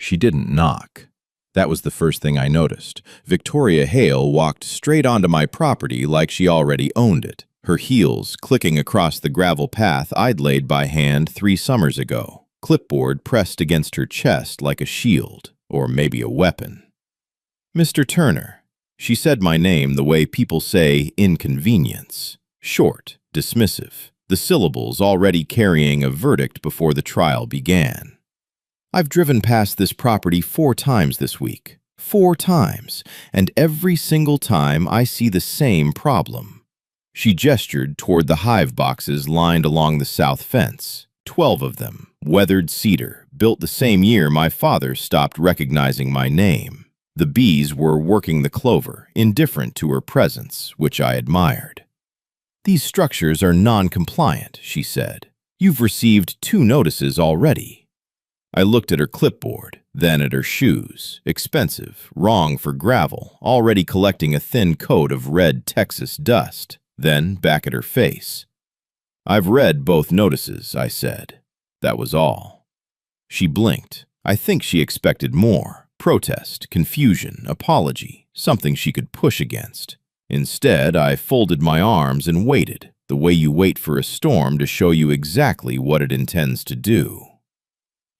She didn't knock. That was the first thing I noticed. Victoria Hale walked straight onto my property like she already owned it, her heels clicking across the gravel path I'd laid by hand 3 summers ago, clipboard pressed against her chest like a shield, or maybe a weapon. "Mr. Turner." She said my name the way people say inconvenience. Short, dismissive, the syllables already carrying a verdict before the trial began. "I've driven past this property 4 times this week. 4 times, and every single time I see the same problem." She gestured toward the hive boxes lined along the south fence. 12 of them, weathered cedar, built the same year my father stopped recognizing my name. The bees were working the clover, indifferent to her presence, which I admired. "These structures are non-compliant," she said. "You've received 2 notices already." I looked at her clipboard, then at her shoes, expensive, wrong for gravel, already collecting a thin coat of red Texas dust, then back at her face. "I've read both notices," I said. That was all. She blinked. I think she expected more. Protest, confusion, apology, something she could push against. Instead, I folded my arms and waited, the way you wait for a storm to show you exactly what it intends to do.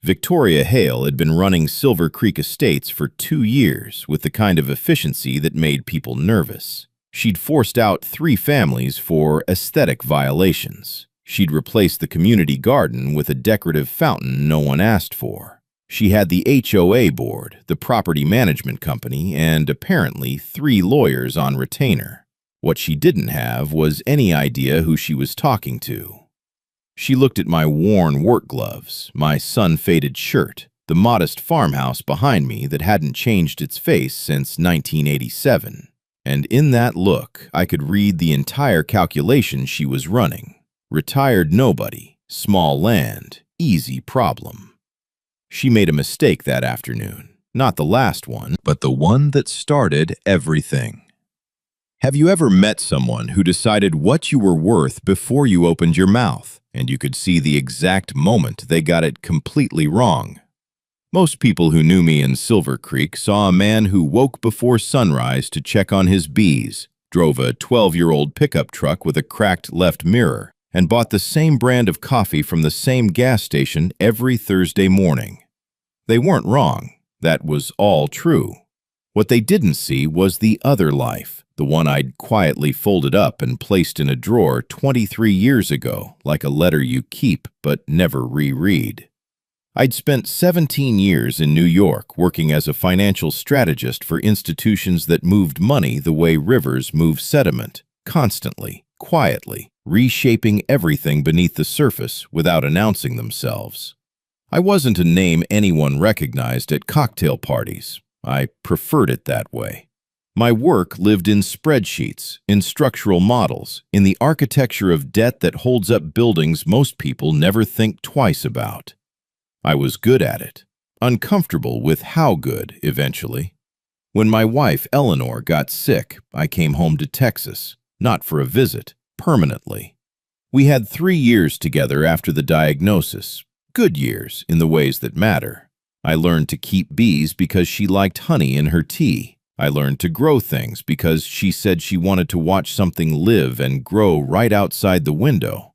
Victoria Hale had been running Silver Creek Estates for 2 years with the kind of efficiency that made people nervous. She'd forced out 3 families for aesthetic violations. She'd replaced the community garden with a decorative fountain no one asked for. She had the HOA board, the property management company, and apparently 3 lawyers on retainer. What she didn't have was any idea who she was talking to. She looked at my worn work gloves, my sun-faded shirt, the modest farmhouse behind me that hadn't changed its face since 1987. And in that look, I could read the entire calculation she was running. Retired nobody, small land, easy problem. She made a mistake that afternoon. Not the last one, but the one that started everything. Have you ever met someone who decided what you were worth before you opened your mouth, and you could see the exact moment they got it completely wrong? Most people who knew me in Silver Creek saw a man who woke before sunrise to check on his bees, drove a 12-year-old pickup truck with a cracked left mirror, and bought the same brand of coffee from the same gas station every Thursday morning. They weren't wrong. That was all true. What they didn't see was the other life, the one I'd quietly folded up and placed in a drawer 23 years ago, like a letter you keep but never reread. I'd spent 17 years in New York working as a financial strategist for institutions that moved money the way rivers move sediment, constantly, quietly, reshaping everything beneath the surface without announcing themselves. I wasn't a name anyone recognized at cocktail parties. I preferred it that way. My work lived in spreadsheets, in structural models, in the architecture of debt that holds up buildings most people never think twice about. I was good at it, uncomfortable with how good, eventually. When my wife, Eleanor, got sick, I came home to Texas, not for a visit, permanently. We had 3 years together after the diagnosis, good years in the ways that matter. I learned to keep bees because she liked honey in her tea. I learned to grow things because she said she wanted to watch something live and grow right outside the window.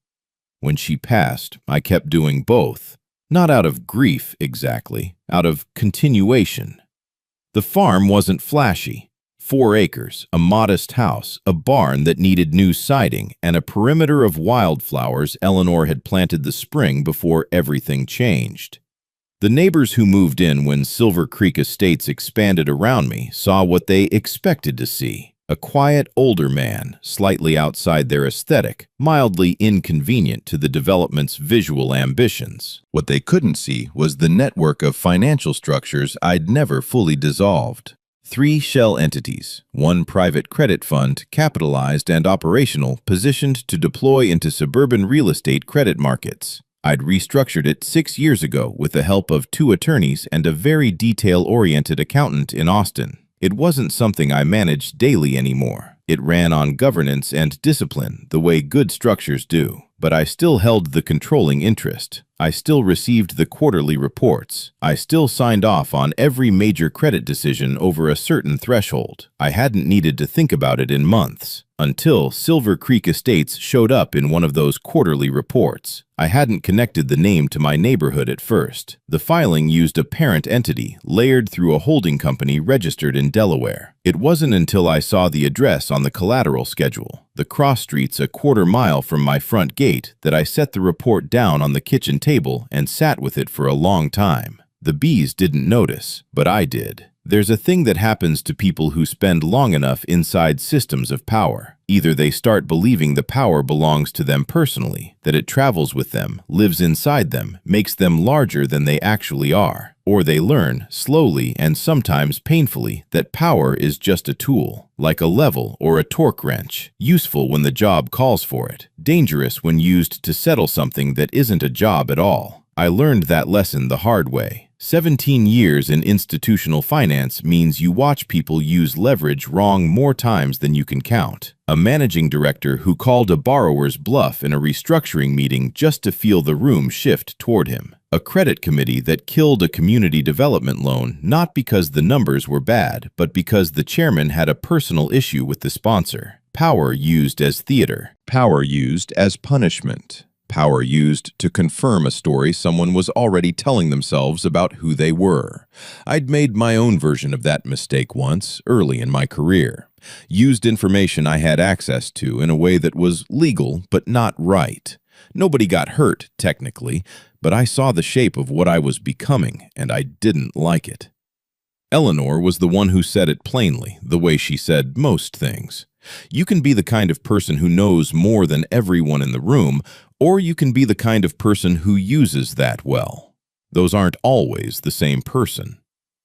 When she passed, I kept doing both, not out of grief exactly, out of continuation. The farm wasn't flashy. 4 acres, a modest house, a barn that needed new siding, and a perimeter of wildflowers Eleanor had planted the spring before everything changed. The neighbors who moved in when Silver Creek Estates expanded around me saw what they expected to see. A quiet older man, slightly outside their aesthetic, mildly inconvenient to the development's visual ambitions. What they couldn't see was the network of financial structures I'd never fully dissolved. 3 shell entities, 1 private credit fund, capitalized and operational, positioned to deploy into suburban real estate credit markets. I'd restructured it 6 years ago with the help of 2 attorneys and a very detail-oriented accountant in Austin. It wasn't something I managed daily anymore. It ran on governance and discipline, the way good structures do. But I still held the controlling interest. I still received the quarterly reports. I still signed off on every major credit decision over a certain threshold. I hadn't needed to think about it in months, until Silver Creek Estates showed up in one of those quarterly reports. I hadn't connected the name to my neighborhood at first. The filing used a parent entity layered through a holding company registered in Delaware. It wasn't until I saw the address on the collateral schedule, the cross streets a quarter mile from my front gate, that I set the report down on the kitchen table and sat with it for a long time. The bees didn't notice, but I did. There's a thing that happens to people who spend long enough inside systems of power. Either they start believing the power belongs to them personally, that it travels with them, lives inside them, makes them larger than they actually are, or they learn, slowly and sometimes painfully, that power is just a tool, like a level or a torque wrench, useful when the job calls for it, dangerous when used to settle something that isn't a job at all. I learned that lesson the hard way. 17 years in institutional finance means you watch people use leverage wrong more times than you can count. A managing director who called a borrower's bluff in a restructuring meeting just to feel the room shift toward him. A credit committee that killed a community development loan not because the numbers were bad, but because the chairman had a personal issue with the sponsor. Power used as theater. Power used as punishment. Power used to confirm a story someone was already telling themselves about who they were. I'd made my own version of that mistake once, early in my career. Used information I had access to in a way that was legal but not right. Nobody got hurt, technically, but I saw the shape of what I was becoming, and I didn't like it. Eleanor was the one who said it plainly, the way she said most things. You can be the kind of person who knows more than everyone in the room, or you can be the kind of person who uses that well. Those aren't always the same person.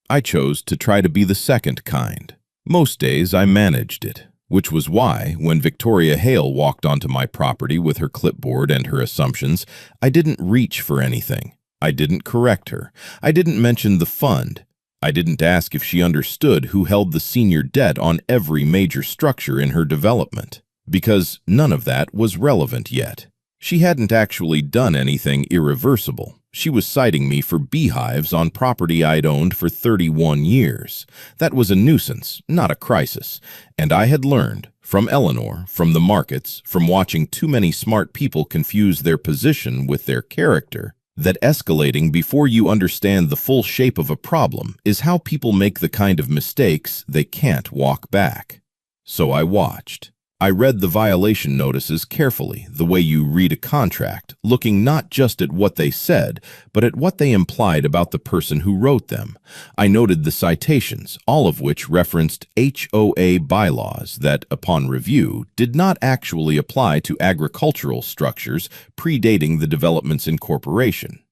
I chose to try to be the second kind. Most days I managed it, which was why, when Victoria Hale walked onto my property with her clipboard and her assumptions, I didn't reach for anything. I didn't correct her. I didn't mention the fund. I didn't ask if she understood who held the senior debt on every major structure in her development, because none of that was relevant yet. She hadn't actually done anything irreversible. She was citing me for beehives on property I'd owned for 31 years. That was a nuisance, not a crisis, and I had learned, from Eleanor, from the markets, from watching too many smart people confuse their position with their character, that escalating before you understand the full shape of a problem is how people make the kind of mistakes they can't walk back. So I watched. I read the violation notices carefully, the way you read a contract, looking not just at what they said, but at what they implied about the person who wrote them. I noted the citations, all of which referenced HOA bylaws that, upon review, did not actually apply to agricultural structures predating the development's incorporation.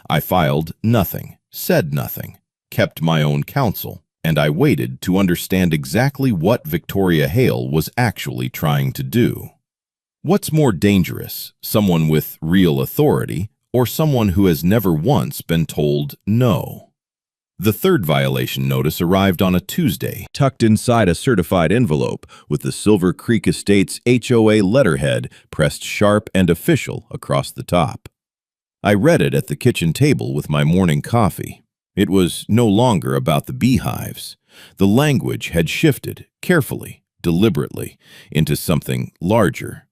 I filed nothing, said nothing, kept my own counsel, and I waited to understand exactly what Victoria Hale was actually trying to do. What's more dangerous, someone with real authority or someone who has never once been told no? The third violation notice arrived on a Tuesday, tucked inside a certified envelope with the Silver Creek Estates HOA letterhead pressed sharp and official across the top. I read it at the kitchen table with my morning coffee. It was no longer about the beehives. The language had shifted, carefully, deliberately, into something larger.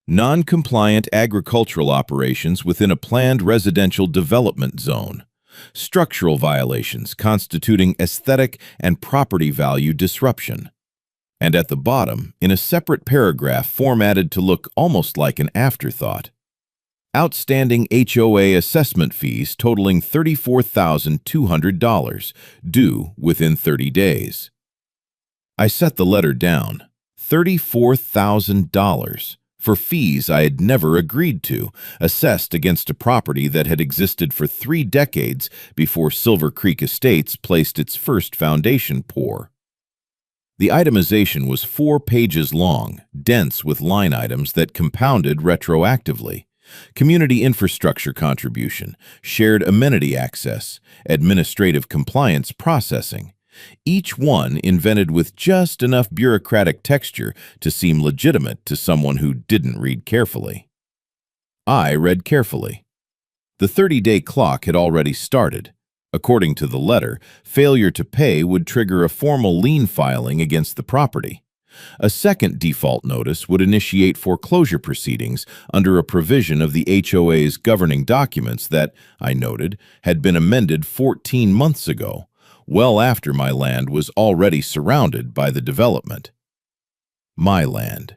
Non-compliant agricultural operations within a planned residential development zone. Structural violations constituting aesthetic and property value disruption. And at the bottom, in a separate paragraph formatted to look almost like an afterthought, outstanding HOA assessment fees totaling $34,200, due within 30 days. I set the letter down. $34,000 for fees I had never agreed to, assessed against a property that had existed for 3 decades before Silver Creek Estates placed its first foundation pour. The itemization was 4 pages long, dense with line items that compounded retroactively. Community infrastructure contribution, shared amenity access, administrative compliance processing, each one invented with just enough bureaucratic texture to seem legitimate to someone who didn't read carefully. I read carefully. The 30-day clock had already started. According to the letter, failure to pay would trigger a formal lien filing against the property. A second default notice would initiate foreclosure proceedings under a provision of the HOA's governing documents that, I noted, had been amended 14 months ago, well after my land was already surrounded by the development. My land.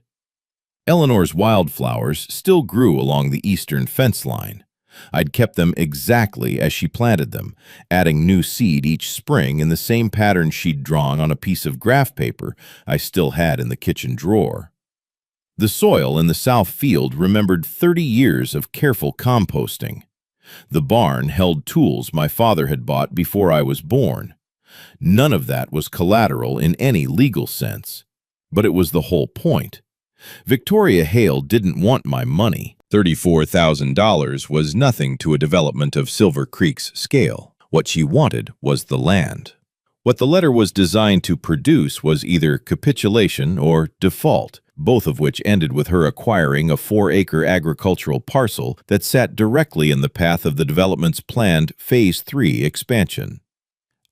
Eleanor's wildflowers still grew along the eastern fence line. I'd kept them exactly as she planted them, adding new seed each spring in the same pattern she'd drawn on a piece of graph paper I still had in the kitchen drawer. The soil in the south field remembered 30 years of careful composting. The barn held tools my father had bought before I was born. None of that was collateral in any legal sense, but it was the whole point. Victoria Hale didn't want my money. $34,000 was nothing to a development of Silver Creek's scale. What she wanted was the land. What the letter was designed to produce was either capitulation or default, both of which ended with her acquiring a 4-acre agricultural parcel that sat directly in the path of the development's planned Phase 3 expansion.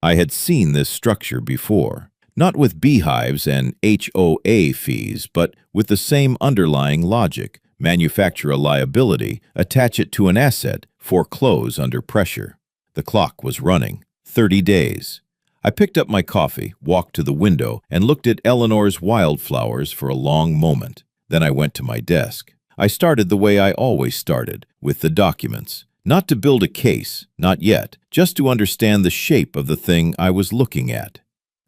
I had seen this structure before. Not with beehives and HOA fees, but with the same underlying logic. Manufacture a liability, attach it to an asset, foreclose under pressure. The clock was running. 30 days. I picked up my coffee, walked to the window, and looked at Eleanor's wildflowers for a long moment. Then I went to my desk. I started the way I always started, with the documents. Not to build a case, not yet, just to understand the shape of the thing I was looking at.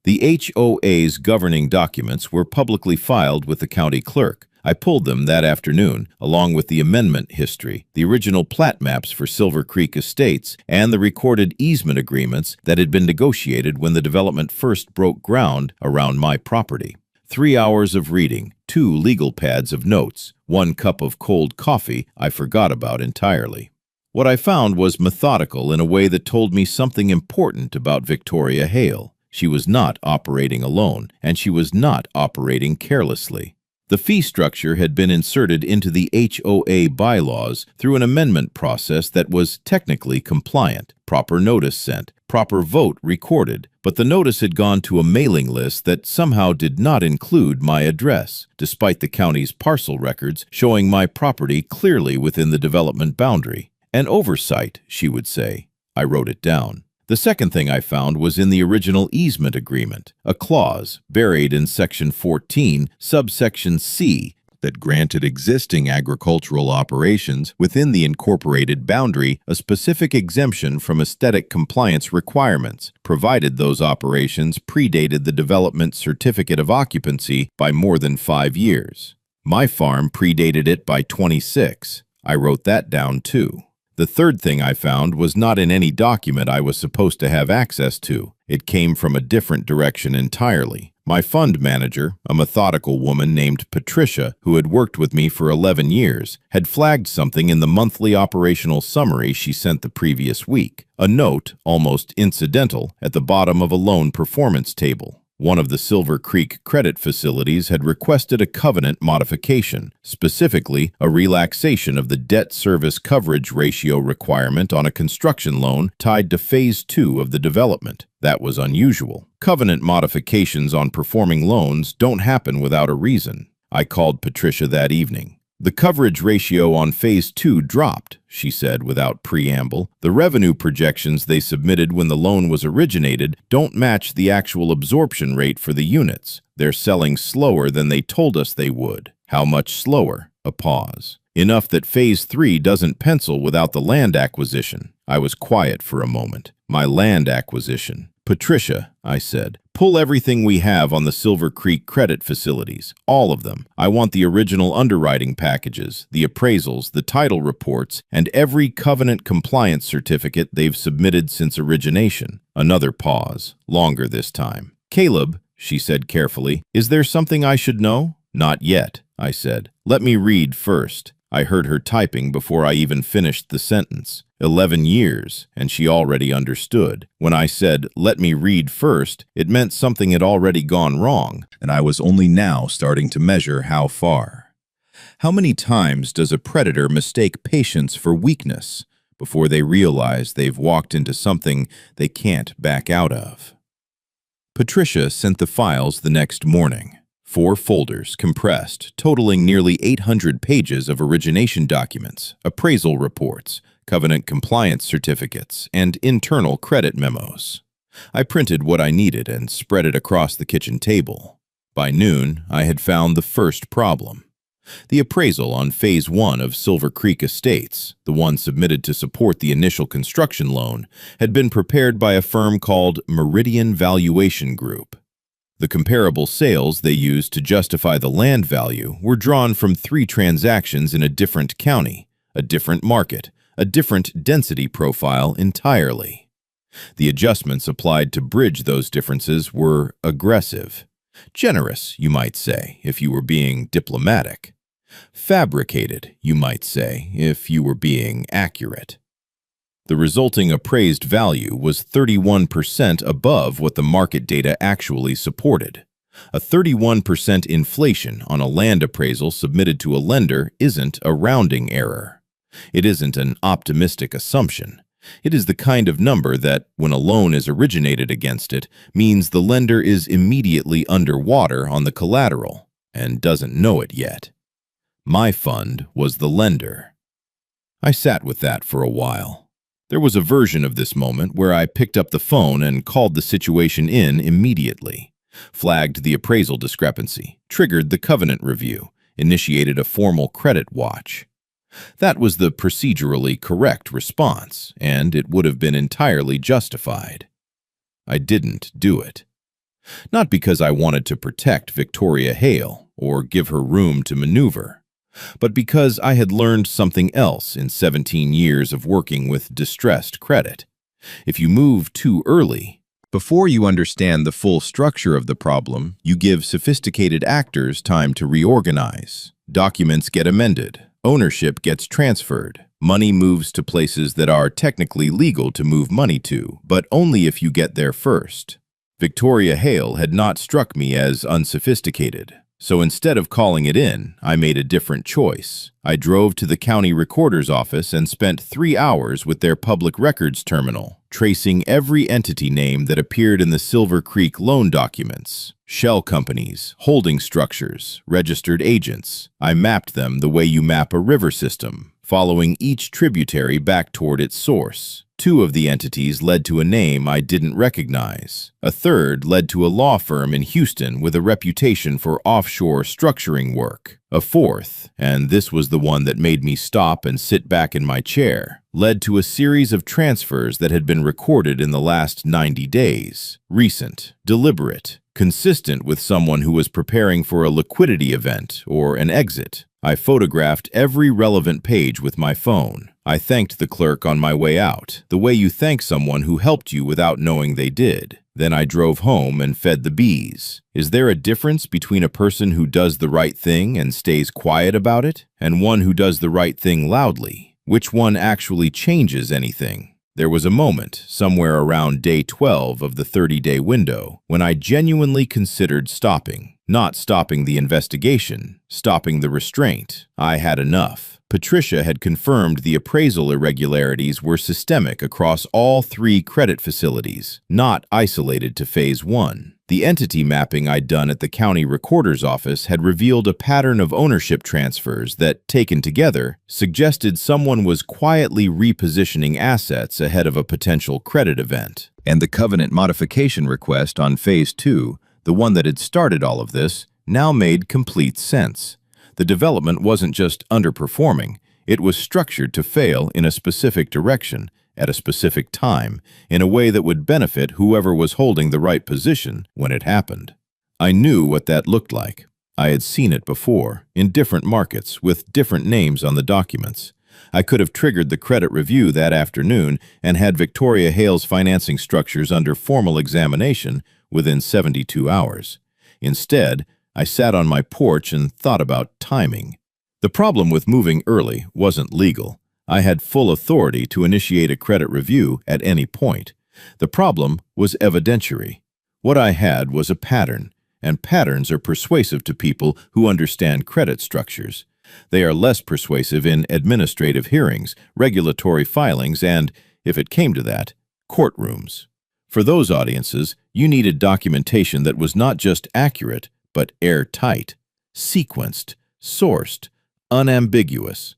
The HOA's governing documents were publicly filed with the county clerk. I pulled them that afternoon, along with the amendment history, the original plat maps for Silver Creek Estates, and the recorded easement agreements that had been negotiated when the development first broke ground around my property. 3 hours of reading, 2 legal pads of notes, 1 cup of cold coffee I forgot about entirely. What I found was methodical in a way that told me something important about Victoria Hale. She was not operating alone, and she was not operating carelessly. The fee structure had been inserted into the HOA bylaws through an amendment process that was technically compliant, proper notice sent, proper vote recorded, but the notice had gone to a mailing list that somehow did not include my address, despite the county's parcel records showing my property clearly within the development boundary. An oversight, she would say. I wrote it down. The second thing I found was in the original easement agreement, a clause buried in Section 14, subsection C, that granted existing agricultural operations within the incorporated boundary a specific exemption from aesthetic compliance requirements, provided those operations predated the development certificate of occupancy by more than 5 years. My farm predated it by 26. I wrote that down too. The third thing I found was not in any document I was supposed to have access to. It came from a different direction entirely. My fund manager, a methodical woman named Patricia, who had worked with me for 11 years, had flagged something in the monthly operational summary she sent the previous week, a note, almost incidental, at the bottom of a loan performance table. One of the Silver Creek credit facilities had requested a covenant modification, specifically a relaxation of the debt service coverage ratio requirement on a construction loan tied to Phase 2 of the development. That was unusual. Covenant modifications on performing loans don't happen without a reason. I called Patricia that evening. The coverage ratio on Phase 2 dropped, she said without preamble. The revenue projections they submitted when the loan was originated don't match the actual absorption rate for the units. They're selling slower than they told us they would. How much slower? A pause. Enough that Phase 3 doesn't pencil without the land acquisition. I was quiet for a moment. My land acquisition. Patricia, I said, pull everything we have on the Silver Creek credit facilities, all of them. I want the original underwriting packages, the appraisals, the title reports, and every covenant compliance certificate they've submitted since origination. Another pause, longer this time. Caleb, she said carefully, is there something I should know? Not yet, I said. Let me read first. I heard her typing before I even finished the sentence. 11 years, and she already understood. When I said, let me read first, it meant something had already gone wrong, and I was only now starting to measure how far. How many times does a predator mistake patience for weakness? before they realize they've walked into something they can't back out of. Patricia sent the files the next morning. 4 folders, compressed, totaling nearly 800 pages of origination documents, appraisal reports, covenant compliance certificates, and internal credit memos. I printed what I needed and spread it across the kitchen table. By noon, I had found the first problem. The appraisal on Phase 1 of Silver Creek Estates, the one submitted to support the initial construction loan, had been prepared by a firm called Meridian Valuation Group. The comparable sales they used to justify the land value were drawn from 3 transactions in a different county, a different market, a different density profile entirely. The adjustments applied to bridge those differences were aggressive. Generous, you might say, if you were being diplomatic. Fabricated, you might say, if you were being accurate. The resulting appraised value was 31% above what the market data actually supported. A 31% inflation on a land appraisal submitted to a lender isn't a rounding error. It isn't an optimistic assumption. It is the kind of number that, when a loan is originated against it, means the lender is immediately underwater on the collateral and doesn't know it yet. My fund was the lender. I sat with that for a while. There was a version of this moment where I picked up the phone and called the situation in immediately, flagged the appraisal discrepancy, triggered the covenant review, initiated a formal credit watch. That was the procedurally correct response, and it would have been entirely justified. I didn't do it. Not because I wanted to protect Victoria Hale or give her room to maneuver, but because I had learned something else in 17 years of working with distressed credit. If you move too early, before you understand the full structure of the problem, you give sophisticated actors time to reorganize. Documents get amended. Ownership gets transferred. Money moves to places that are technically legal to move money to, but only if you get there first. Victoria Hale had not struck me as unsophisticated. So instead of calling it in, I made a different choice. I drove to the county recorder's office and spent 3 hours with their public records terminal, tracing every entity name that appeared in the Silver Creek loan documents. Shell companies, holding structures, registered agents. I mapped them the way you map a river system, following each tributary back toward its source. 2 of the entities led to a name I didn't recognize. A third led to a law firm in Houston with a reputation for offshore structuring work. A fourth, and this was the one that made me stop and sit back in my chair, led to a series of transfers that had been recorded in the last 90 days. Recent, deliberate, consistent with someone who was preparing for a liquidity event or an exit. I photographed every relevant page with my phone. I thanked the clerk on my way out, the way you thank someone who helped you without knowing they did. Then I drove home and fed the bees. Is there a difference between a person who does the right thing and stays quiet about it, and one who does the right thing loudly? Which one actually changes anything? There was a moment, somewhere around day 12 of the 30-day window, when I genuinely considered stopping. Not stopping the investigation, stopping the restraint. I had enough. Patricia had confirmed the appraisal irregularities were systemic across all 3 credit facilities, not isolated to Phase 1. The entity mapping I'd done at the county recorder's office had revealed a pattern of ownership transfers that, taken together, suggested someone was quietly repositioning assets ahead of a potential credit event. And the covenant modification request on Phase 2, the one that had started all of this, now made complete sense. The development wasn't just underperforming, it was structured to fail in a specific direction, at a specific time, in a way that would benefit whoever was holding the right position when it happened. I knew what that looked like. I had seen it before, in different markets, with different names on the documents. I could have triggered the credit review that afternoon and had Victoria Hale's financing structures under formal examination within 72 hours. Instead, I sat on my porch and thought about timing. The problem with moving early wasn't legal. I had full authority to initiate a credit review at any point. The problem was evidentiary. What I had was a pattern, and patterns are persuasive to people who understand credit structures. They are less persuasive in administrative hearings, regulatory filings, and, if it came to that, courtrooms. For those audiences, you needed documentation that was not just accurate, but airtight, sequenced, sourced, unambiguous.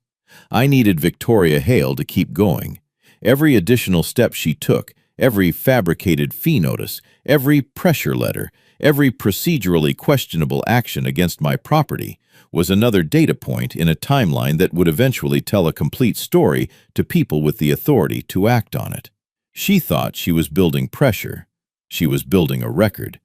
I needed Victoria Hale to keep going. Every additional step she took, every fabricated fee notice, every pressure letter, every procedurally questionable action against my property was another data point in a timeline that would eventually tell a complete story to people with the authority to act on it. She thought she was building pressure. She was building a record.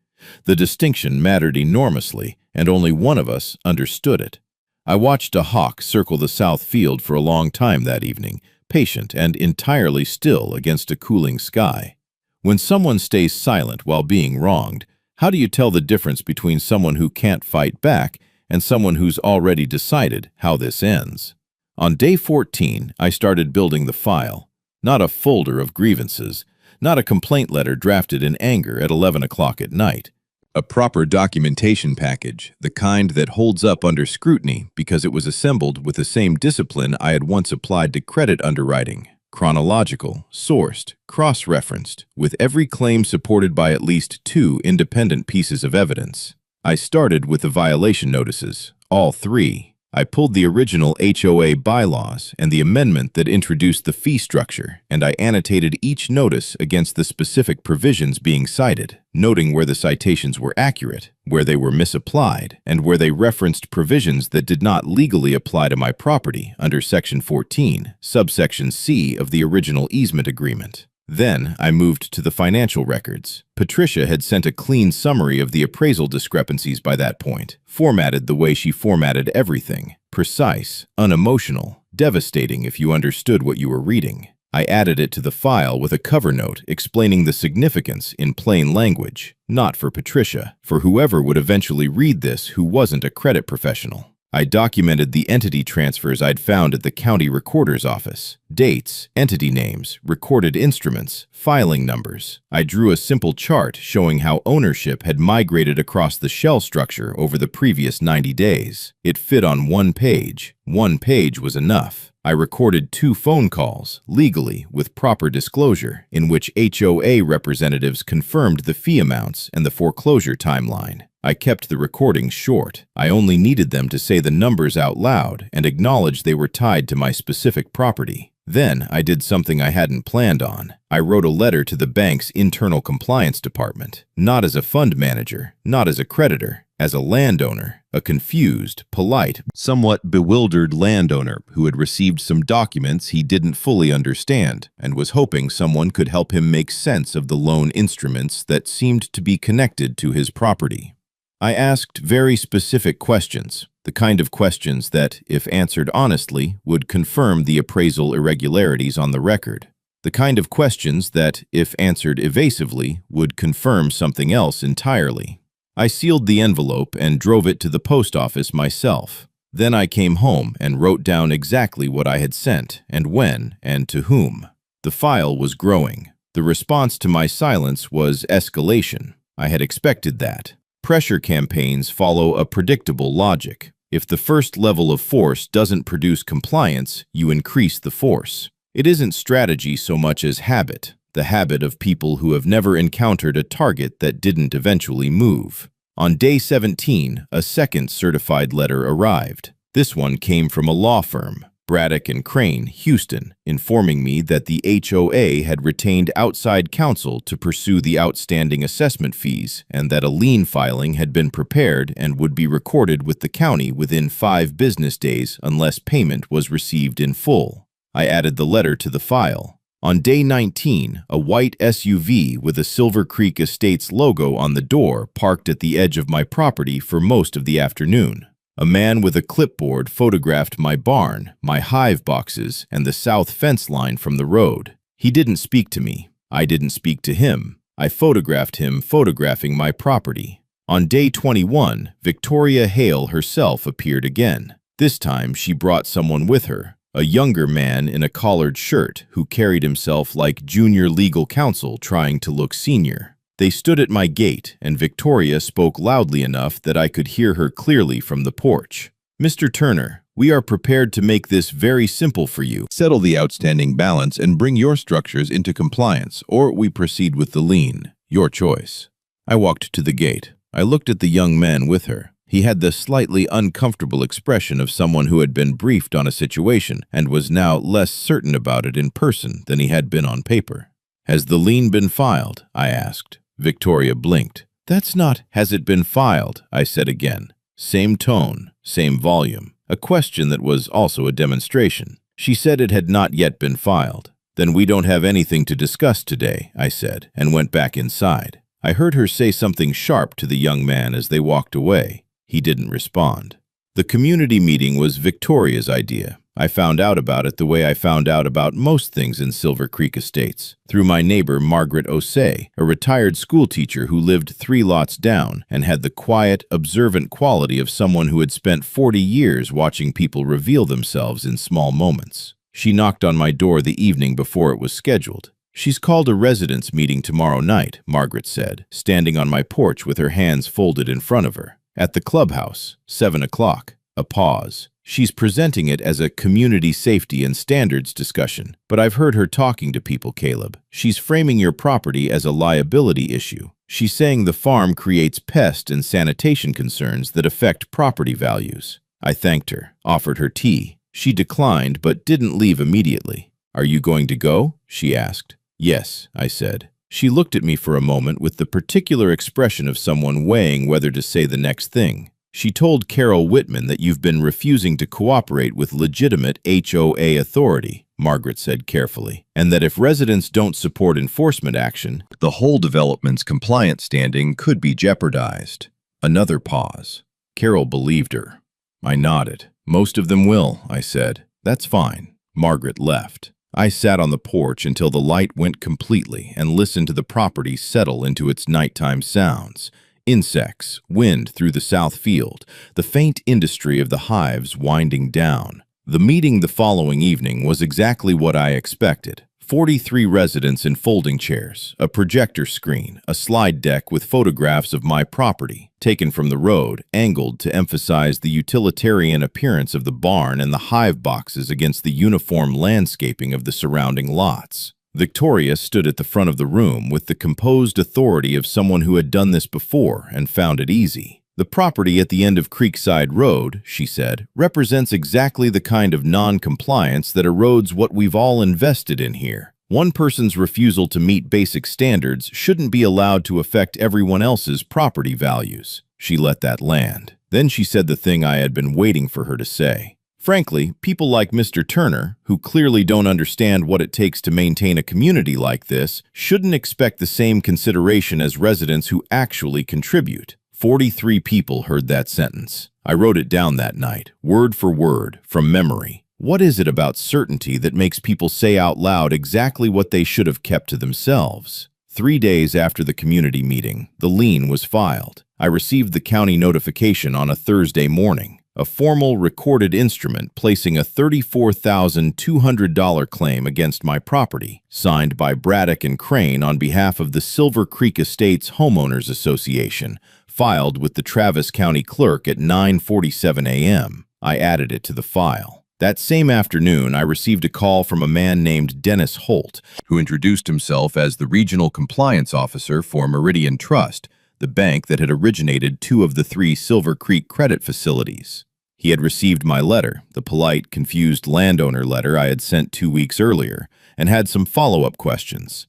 The distinction mattered enormously, and only one of us understood it. I watched a hawk circle the south field for a long time that evening, patient and entirely still against a cooling sky. When someone stays silent while being wronged, how do you tell the difference between someone who can't fight back and someone who's already decided how this ends? On day 14, I started building the file. Not a folder of grievances, not a complaint letter drafted in anger at 11 o'clock at night. A proper documentation package, the kind that holds up under scrutiny because it was assembled with the same discipline I had once applied to credit underwriting. Chronological, sourced, cross-referenced, with every claim supported by at least 2 independent pieces of evidence. I started with the violation notices, all 3. I pulled the original HOA bylaws and the amendment that introduced the fee structure, and I annotated each notice against the specific provisions being cited, noting where the citations were accurate, where they were misapplied, and where they referenced provisions that did not legally apply to my property under Section 14, subsection C of the original easement agreement. Then I moved to the financial records. Patricia had sent a clean summary of the appraisal discrepancies by that point, formatted the way she formatted everything. Precise, unemotional, devastating if you understood what you were reading. I added it to the file with a cover note explaining the significance in plain language, not for Patricia, for whoever would eventually read this who wasn't a credit professional. I documented the entity transfers I'd found at the county recorder's office. Dates, entity names, recorded instruments, filing numbers. I drew a simple chart showing how ownership had migrated across the shell structure over the previous 90 days. It fit on one page. One page was enough. I recorded 2 phone calls, legally, with proper disclosure, in which HOA representatives confirmed the fee amounts and the foreclosure timeline. I kept the recordings short. I only needed them to say the numbers out loud and acknowledge they were tied to my specific property. Then I did something I hadn't planned on. I wrote a letter to the bank's internal compliance department, not as a fund manager, not as a creditor, as a landowner, a confused, polite, somewhat bewildered landowner who had received some documents he didn't fully understand and was hoping someone could help him make sense of the loan instruments that seemed to be connected to his property. I asked very specific questions, the kind of questions that, if answered honestly, would confirm the appraisal irregularities on the record. The kind of questions that, if answered evasively, would confirm something else entirely. I sealed the envelope and drove it to the post office myself. Then I came home and wrote down exactly what I had sent, and when, and to whom. The file was growing. The response to my silence was escalation. I had expected that. Pressure campaigns follow a predictable logic. If the first level of force doesn't produce compliance, you increase the force. It isn't strategy so much as habit, the habit of people who have never encountered a target that didn't eventually move. On day 17, a second certified letter arrived. This one came from a law firm, Braddock & Crane, Houston, informing me that the HOA had retained outside counsel to pursue the outstanding assessment fees and that a lien filing had been prepared and would be recorded with the county within 5 business days unless payment was received in full. I added the letter to the file. On day 19, a white SUV with a Silver Creek Estates logo on the door parked at the edge of my property for most of the afternoon. A man with a clipboard photographed my barn, my hive boxes, and the south fence line from the road. He didn't speak to me. I didn't speak to him. I photographed him photographing my property. On day 21, Victoria Hale herself appeared again. This time she brought someone with her, a younger man in a collared shirt who carried himself like junior legal counsel trying to look senior. They stood at my gate, and Victoria spoke loudly enough that I could hear her clearly from the porch. "Mr. Turner, We are prepared to make this very simple for you. Settle the outstanding balance and bring your structures into compliance, or we proceed with the lien. Your choice." I walked to the gate. I looked at the young man with her. He had the slightly uncomfortable expression of someone who had been briefed on a situation and was now less certain about it in person than he had been on paper. "Has the lien been filed?" I asked. Victoria blinked. "That's not, 'has it been filed?'" I said again. Same tone, same volume. A question that was also a demonstration. She said it had not yet been filed. "Then we don't have anything to discuss today," I said, and went back inside. I heard her say something sharp to the young man as they walked away. He didn't respond. The community meeting was Victoria's idea. I found out about it the way I found out about most things in Silver Creek Estates, through my neighbor Margaret Osei, a retired schoolteacher who lived 3 lots down and had the quiet, observant quality of someone who had spent 40 years watching people reveal themselves in small moments. She knocked on my door the evening before it was scheduled. "She's called a residents' meeting tomorrow night," Margaret said, standing on my porch with her hands folded in front of her. "At the clubhouse, 7 o'clock. A pause. "She's presenting it as a community safety and standards discussion, but I've heard her talking to people, Caleb. She's framing your property as a liability issue. She's saying the farm creates pest and sanitation concerns that affect property values." I thanked her, offered her tea. She declined, but didn't leave immediately. "Are you going to go?" she asked. "Yes," I said. She looked at me for a moment with the particular expression of someone weighing whether to say the next thing. "She told Carol Whitman that you've been refusing to cooperate with legitimate HOA authority," Margaret said carefully, "and that if residents don't support enforcement action, the whole development's compliance standing could be jeopardized." Another pause. Carol believed her. I nodded. "Most of them will," I said. "That's fine." Margaret left. I sat on the porch until the light went completely and listened to the property settle into its nighttime sounds. Insects, wind through the south field, the faint industry of the hives winding down. The meeting the following evening was exactly what I expected. 43 residents in folding chairs, a projector screen, a slide deck with photographs of my property, taken from the road, angled to emphasize the utilitarian appearance of the barn and the hive boxes against the uniform landscaping of the surrounding lots. Victoria stood at the front of the room with the composed authority of someone who had done this before and found it easy. "The property at the end of Creekside Road," she said, "represents exactly the kind of non-compliance that erodes what we've all invested in here. One person's refusal to meet basic standards shouldn't be allowed to affect everyone else's property values." She let that land. Then she said the thing I had been waiting for her to say. "Frankly, people like Mr. Turner, who clearly don't understand what it takes to maintain a community like this, shouldn't expect the same consideration as residents who actually contribute." 43 people heard that sentence. I wrote it down that night, word for word, from memory. What is it about certainty that makes people say out loud exactly what they should have kept to themselves? 3 days after the community meeting, the lien was filed. I received the county notification on a Thursday morning, a formal recorded instrument placing a $34,200 claim against my property, signed by Braddock and Crane on behalf of the Silver Creek Estates Homeowners Association, filed with the Travis County Clerk at 9:47 a.m. I added it to the file. That same afternoon, I received a call from a man named Dennis Holt, who introduced himself as the Regional Compliance Officer for Meridian Trust, the bank that had originated 2 of the 3 Silver Creek credit facilities. He had received my letter, the polite, confused landowner letter I had sent 2 weeks earlier, and had some follow-up questions.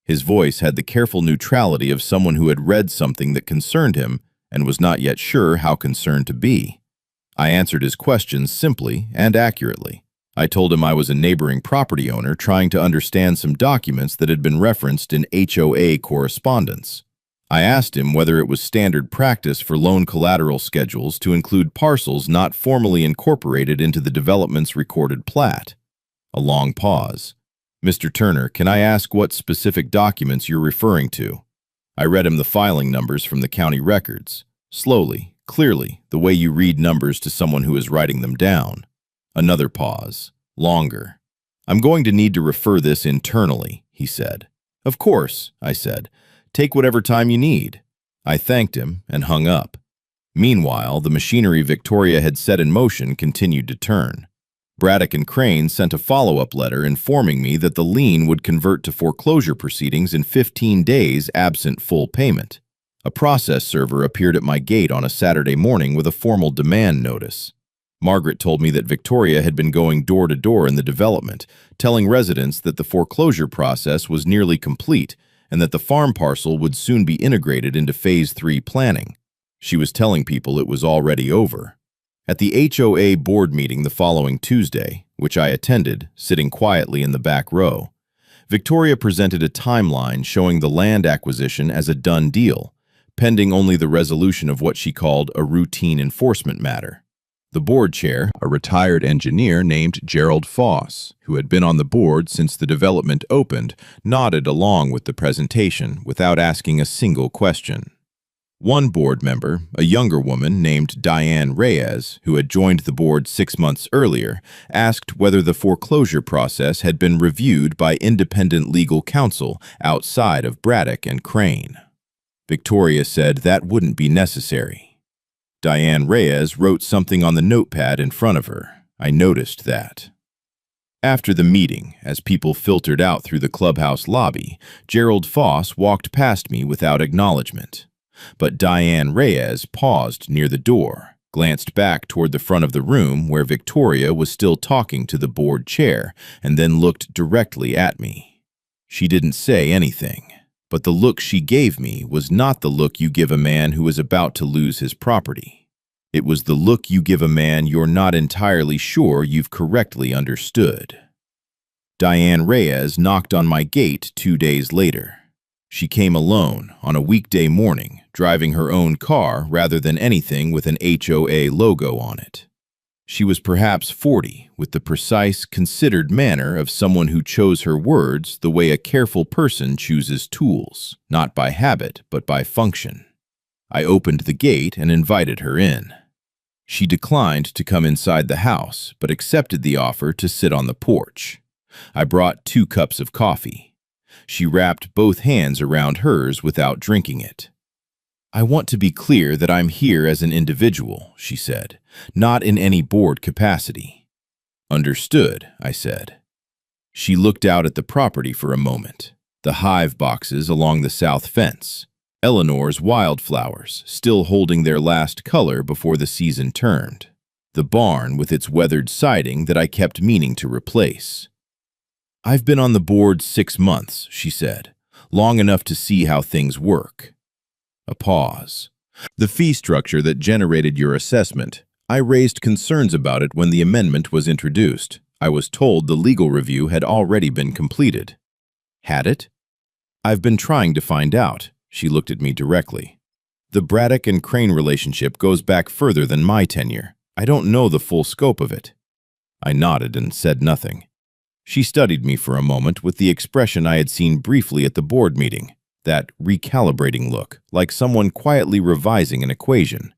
His voice had the careful neutrality of someone who had read something that concerned him and was not yet sure how concerned to be. I answered his questions simply and accurately. I told him I was a neighboring property owner trying to understand some documents that had been referenced in HOA correspondence. I asked him whether it was standard practice for loan collateral schedules to include parcels not formally incorporated into the development's recorded plat. A long pause. "Mr. Turner, can I ask what specific documents you're referring to?" I read him the filing numbers from the county records. Slowly, clearly, the way you read numbers to someone who is writing them down. Another pause. Longer. "I'm going to need to refer this internally," he said. "Of course," I said. "Take whatever time you need." I thanked him and hung up. Meanwhile, the machinery Victoria had set in motion continued to turn. Braddock and Crane sent a follow-up letter informing me that the lien would convert to foreclosure proceedings in 15 days absent full payment. A process server appeared at my gate on a Saturday morning with a formal demand notice. Margaret told me that Victoria had been going door to door in the development, telling residents that the foreclosure process was nearly complete and that the farm parcel would soon be integrated into Phase 3 planning. She was telling people it was already over. At the HOA board meeting the following Tuesday, which I attended, sitting quietly in the back row, Victoria presented a timeline showing the land acquisition as a done deal, pending only the resolution of what she called a routine enforcement matter. The board chair, a retired engineer named Gerald Foss, who had been on the board since the development opened, nodded along with the presentation without asking a single question. One board member, a younger woman named Diane Reyes, who had joined the board 6 months earlier, asked whether the foreclosure process had been reviewed by independent legal counsel outside of Braddock and Crane. Victoria said that wouldn't be necessary. Diane Reyes wrote something on the notepad in front of her. I noticed that. After the meeting, as people filtered out through the clubhouse lobby, Gerald Foss walked past me without acknowledgement. But Diane Reyes paused near the door, glanced back toward the front of the room where Victoria was still talking to the board chair, and then looked directly at me. She didn't say anything, but the look she gave me was not the look you give a man who is about to lose his property. It was the look you give a man you're not entirely sure you've correctly understood. Diane Reyes knocked on my gate 2 days later. She came alone on a weekday morning, driving her own car rather than anything with an HOA logo on it. She was perhaps 40, with the precise, considered manner of someone who chose her words the way a careful person chooses tools, not by habit but by function. I opened the gate and invited her in. She declined to come inside the house, but accepted the offer to sit on the porch. I brought 2 cups of coffee. She wrapped both hands around hers without drinking it. "I want to be clear that I'm here as an individual," she said, "not in any board capacity." "Understood," I said. She looked out at the property for a moment, the hive boxes along the south fence, Eleanor's wildflowers still holding their last color before the season turned, the barn with its weathered siding that I kept meaning to replace. "I've been on the board 6 months," she said, "long enough to see how things work." A pause. "The fee structure that generated your assessment, I raised concerns about it when the amendment was introduced. I was told the legal review had already been completed." "Had it?" "I've been trying to find out." She looked at me directly. "The Braddock and Crane relationship goes back further than my tenure. I don't know the full scope of it." I nodded and said nothing. She studied me for a moment with the expression I had seen briefly at the board meeting, that recalibrating look, like someone quietly revising an equation.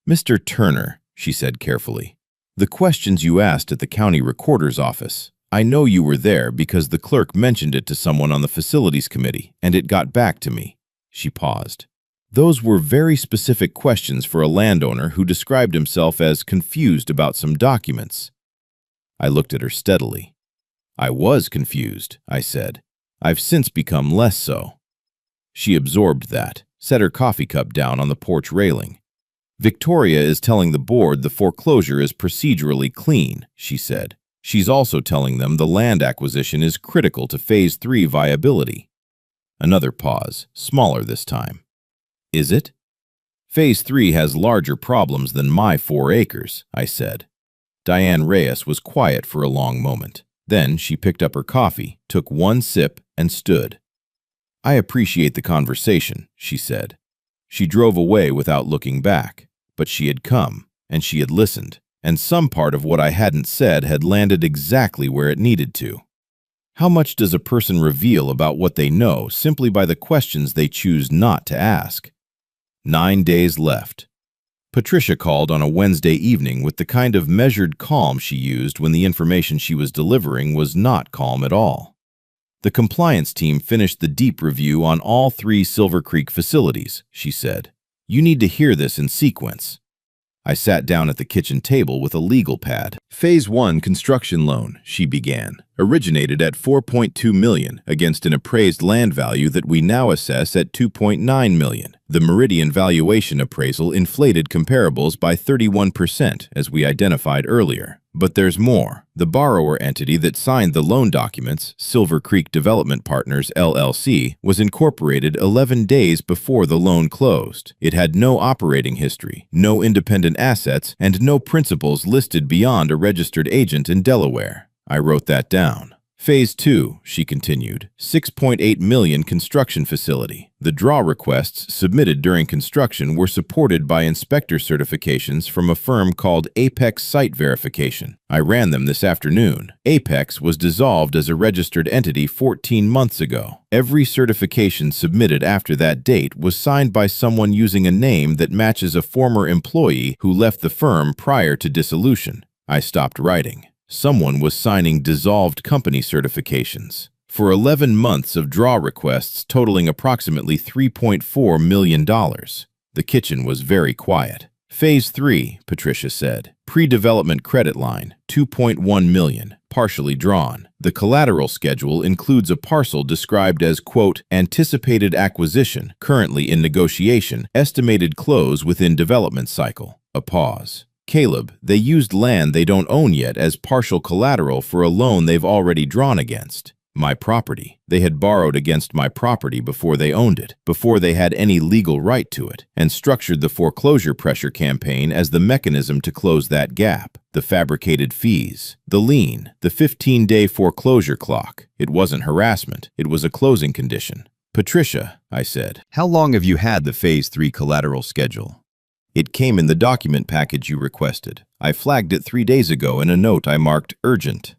"Mr. Turner," she said carefully, "the questions you asked at the county recorder's office, I know you were there because the clerk mentioned it to someone on the facilities committee, and it got back to me." She paused. "Those were very specific questions for a landowner who described himself as confused about some documents." I looked at her steadily. "I was confused," I said. "I've since become less so." She absorbed that, set her coffee cup down on the porch railing. "Victoria is telling the board the foreclosure is procedurally clean," she said. "She's also telling them the land acquisition is critical to Phase 3 viability." Another pause, smaller this time. "Is it?" "Phase 3 has larger problems than my 4 acres, I said. Diane Reyes was quiet for a long moment. Then she picked up her coffee, took 1 sip, and stood. "I appreciate the conversation," she said. She drove away without looking back, but she had come, and she had listened, and some part of what I hadn't said had landed exactly where it needed to. How much does a person reveal about what they know simply by the questions they choose not to ask? 9 days left. Patricia called on a Wednesday evening with the kind of measured calm she used when the information she was delivering was not calm at all. "The compliance team finished the deep review on all 3 Silver Creek facilities," she said. You need to hear this in sequence. I sat down at the kitchen table with a legal pad. Phase 1 construction loan, she began, originated at $4.2 million against an appraised land value that we now assess at $2.9 million. The Meridian valuation appraisal inflated comparables by 31%, as we identified earlier. But there's more. The borrower entity that signed the loan documents, Silver Creek Development Partners, LLC, was incorporated 11 days before the loan closed. It had no operating history, no independent assets, and no principals listed beyond a registered agent in Delaware. I wrote that down. Phase 2, she continued, $6.8 million construction facility. The draw requests submitted during construction were supported by inspector certifications from a firm called Apex Site Verification. I ran them this afternoon. Apex was dissolved as a registered entity 14 months ago. Every certification submitted after that date was signed by someone using a name that matches a former employee who left the firm prior to dissolution. I stopped writing. Someone was signing dissolved company certifications for 11 months of draw requests totaling approximately $3.4 million. The kitchen was very quiet. Phase 3, Patricia said. Pre-development credit line, $2.1 million, partially drawn. The collateral schedule includes a parcel described as, quote, anticipated acquisition, currently in negotiation, estimated close within development cycle. A pause. Caleb, they used land they don't own yet as partial collateral for a loan they've already drawn against. My property. They had borrowed against my property before they owned it, before they had any legal right to it, and structured the foreclosure pressure campaign as the mechanism to close that gap. The fabricated fees, the lien, the 15-day foreclosure clock. It wasn't harassment. It was a closing condition. Patricia, I said, how long have you had the Phase 3 collateral schedule? It came in the document package you requested. I flagged it 3 days ago in a note I marked urgent.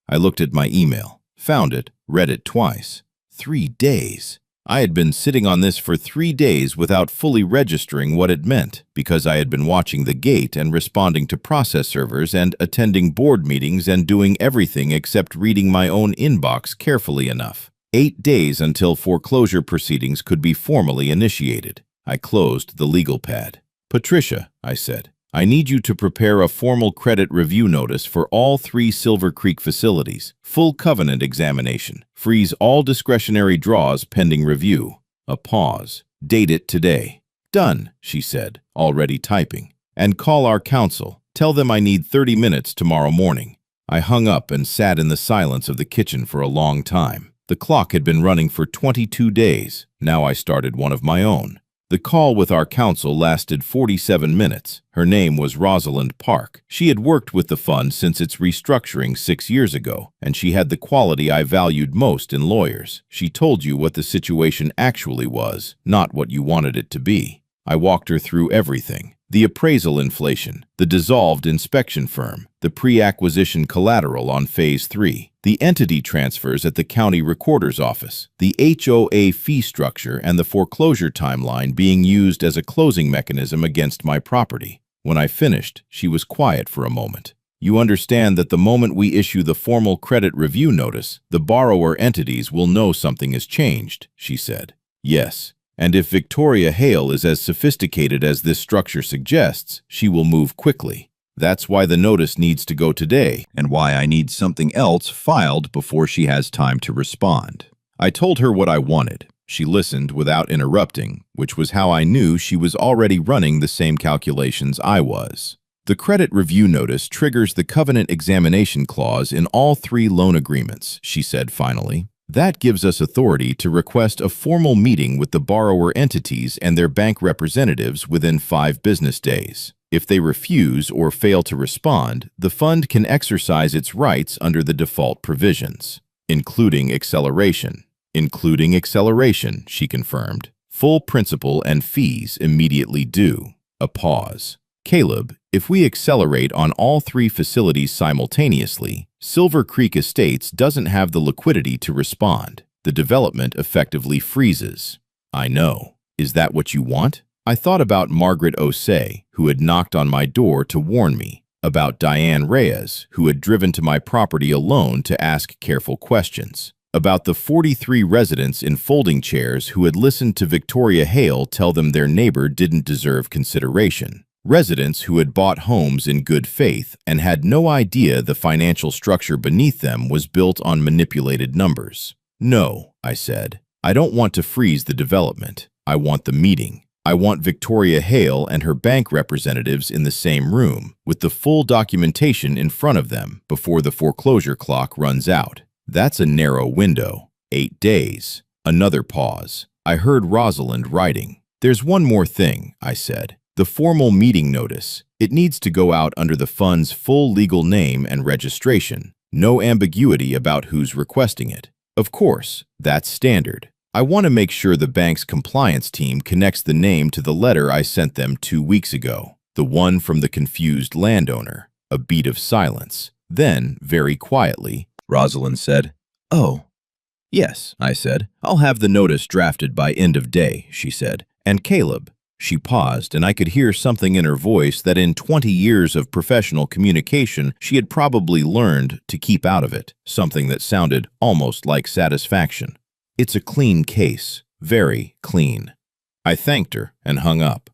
I looked at my email, found it, read it twice. 3 days. I had been sitting on this for 3 days without fully registering what it meant, because I had been watching the gate and responding to process servers and attending board meetings and doing everything except reading my own inbox carefully enough. 8 days until foreclosure proceedings could be formally initiated. I closed the legal pad. Patricia, I said, I need you to prepare a formal credit review notice for all 3 Silver Creek facilities, full covenant examination, freeze all discretionary draws pending review. A pause. Date it today. Done, she said, already typing. And call our counsel. Tell them I need 30 minutes tomorrow morning. I hung up and sat in the silence of the kitchen for a long time. The clock had been running for 22 days. Now I started one of my own. The call with our counsel lasted 47 minutes. Her name was Rosalind Park. She had worked with the fund since its restructuring 6 years ago, and she had the quality I valued most in lawyers. She told you what the situation actually was, not what you wanted it to be. I walked her through everything. The appraisal inflation, the dissolved inspection firm, the pre-acquisition collateral on Phase 3, the entity transfers at the county recorder's office, the HOA fee structure, and the foreclosure timeline being used as a closing mechanism against my property. When I finished, she was quiet for a moment. You understand that the moment we issue the formal credit review notice, the borrower entities will know something has changed, she said. Yes. And if Victoria Hale is as sophisticated as this structure suggests, she will move quickly. That's why the notice needs to go today, and why I need something else filed before she has time to respond. I told her what I wanted. She listened without interrupting, which was how I knew she was already running the same calculations I was. The credit review notice triggers the covenant examination clause in all 3 loan agreements, she said finally. That gives us authority to request a formal meeting with the borrower entities and their bank representatives within 5 business days. If they refuse or fail to respond, the fund can exercise its rights under the default provisions, including acceleration. Including acceleration, she confirmed. Full principal and fees immediately due. A pause. Caleb, if we accelerate on all 3 facilities simultaneously, Silver Creek Estates doesn't have the liquidity to respond. The development effectively freezes. I know. Is that what you want? I thought about Margaret Osei, who had knocked on my door to warn me, about Diane Reyes, who had driven to my property alone to ask careful questions, about the 43 residents in folding chairs who had listened to Victoria Hale tell them their neighbor didn't deserve consideration. Residents who had bought homes in good faith and had no idea the financial structure beneath them was built on manipulated numbers. "No," I said. "I don't want to freeze the development. I want the meeting. I want Victoria Hale and her bank representatives in the same room, with the full documentation in front of them before the foreclosure clock runs out. That's a narrow window. 8 days. Another pause. I heard Rosalind writing. "There's one more thing," I said. "The formal meeting notice. It needs to go out under the fund's full legal name and registration. No ambiguity about who's requesting it. Of course, that's standard. I want to make sure the bank's compliance team connects the name to the letter I sent them 2 weeks ago, the one from the confused landowner." A beat of silence. Then, very quietly, Rosalind said, "Oh, yes," I said. "I'll have the notice drafted by end of day," she said. "And Caleb." She paused, and I could hear something in her voice that in 20 years of professional communication she had probably learned to keep out of it, something that sounded almost like satisfaction. "It's a clean case, very clean." I thanked her and hung up.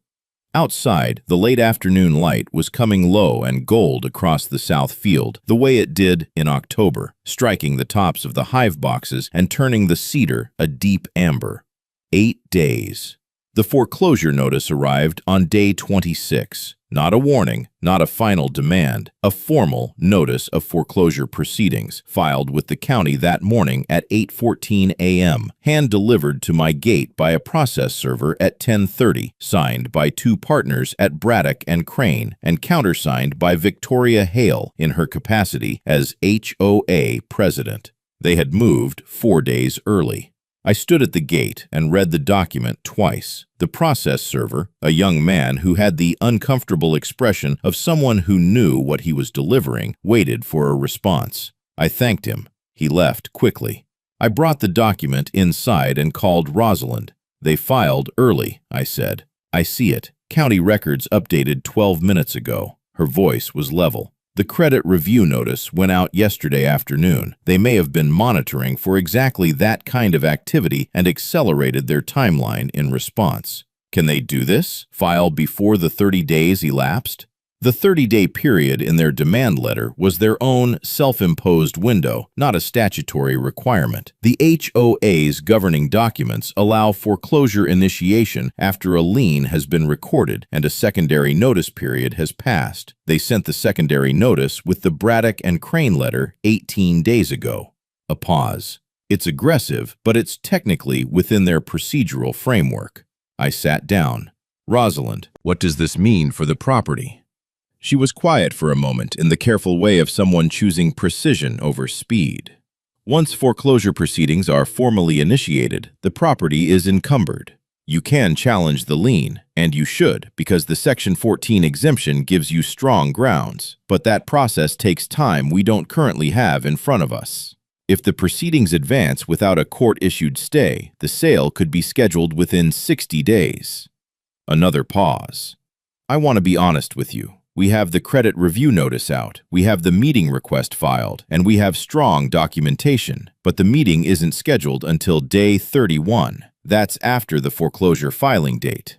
Outside, the late afternoon light was coming low and gold across the south field, the way it did in October, striking the tops of the hive boxes and turning the cedar a deep amber. 8 days. The foreclosure notice arrived on day 26. Not a warning, not a final demand, a formal notice of foreclosure proceedings, filed with the county that morning at 8:14 a.m., hand-delivered to my gate by a process server at 10:30, signed by 2 partners at Braddock and Crane, and countersigned by Victoria Hale in her capacity as HOA president. They had moved 4 days early. I stood at the gate and read the document twice. The process server, a young man who had the uncomfortable expression of someone who knew what he was delivering, waited for a response. I thanked him. He left quickly. I brought the document inside and called Rosalind. "They filed early," I said. "I see it. County records updated 12 minutes ago." Her voice was level. "The credit review notice went out yesterday afternoon. They may have been monitoring for exactly that kind of activity and accelerated their timeline in response." "Can they do this? File before the 30 days elapsed?" The 30-day period in their demand letter was their own self-imposed window, not a statutory requirement. The HOA's governing documents allow foreclosure initiation after a lien has been recorded and a secondary notice period has passed. They sent the secondary notice with the Braddock and Crane letter 18 days ago. A pause. "It's aggressive, but it's technically within their procedural framework." I sat down. "Rosalind, what does this mean for the property?" She was quiet for a moment in the careful way of someone choosing precision over speed. "Once foreclosure proceedings are formally initiated, the property is encumbered. You can challenge the lien, and you should, because the Section 14 exemption gives you strong grounds, but that process takes time we don't currently have in front of us. If the proceedings advance without a court-issued stay, the sale could be scheduled within 60 days. Another pause. "I want to be honest with you. We have the credit review notice out, we have the meeting request filed, and we have strong documentation, but the meeting isn't scheduled until day 31. That's after the foreclosure filing date."